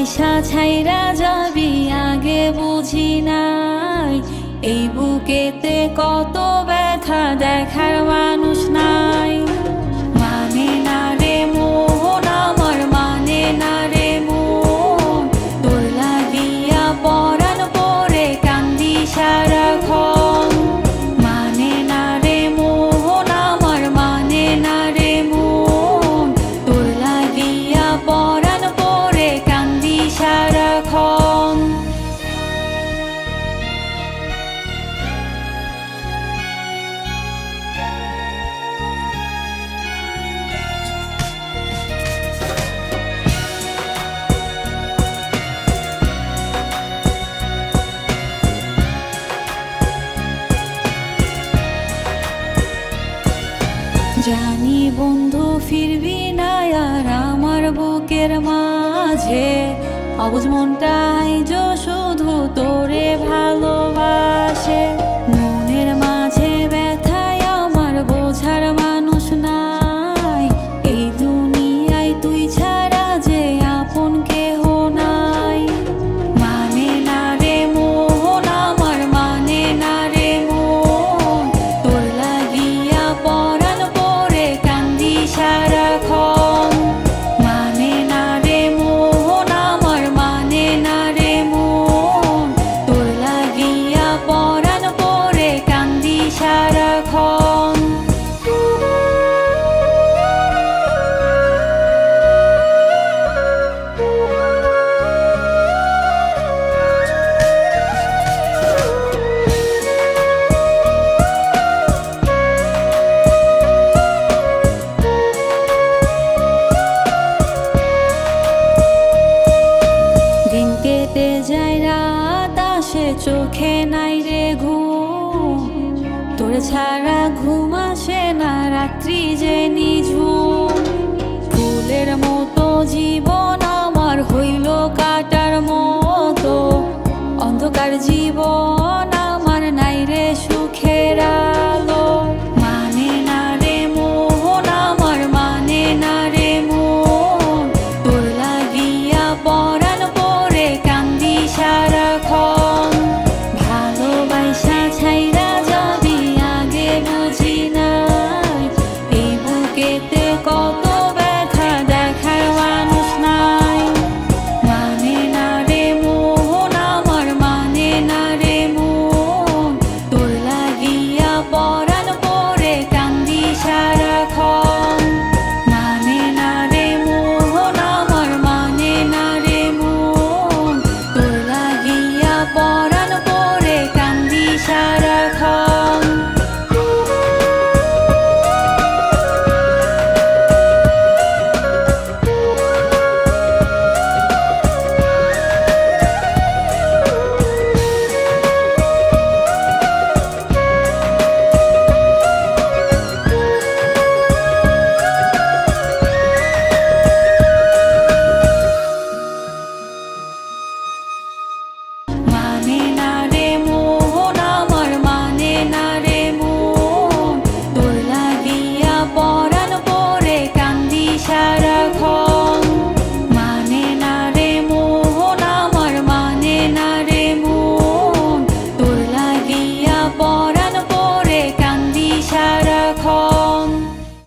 পয়সা ছাইরা যাবি আগে বুঝি নাই, এই বুকেতে কত ব্যথা দেখার মানুষ নাই। মানে না রে মন আমার, মানে না রে মন, তোর লাগিয়া পরাণ পরে কান্দি সারাক্ষণ। মানে না রে মন আমার, মানে না রে মন, তোর লাগিয়া পরাণ পরে কান্দি সারাক্ষণ। জানি বন্ধু ফিরবি না আর আমার বুকের মাঝে, অবুঝ মনটাই যে শুধু তোরে ভালোবাসে। মনের মাঝে ব্যথায় আমার বোঝার মানুষ নাই, এই দুনিয়ায় তুই ছাড়া যে আপন কেহ নাই। মানে না রে মন আমার, মানে না রে মন, তোর লাগিয়া পরাণ পরে কান্দি সারাক্ষণ। মানে না রে মন আমার, মানে না রে মন, তোর লাগিয়া পরাণ পরে কান্দি সারাক্ষণ। দিন কেটে যায় রাত আসে চোখে নাই রে ঘুম, তোর ছাড়া ঘুম আসে না রাত্রি যে নিঝুম।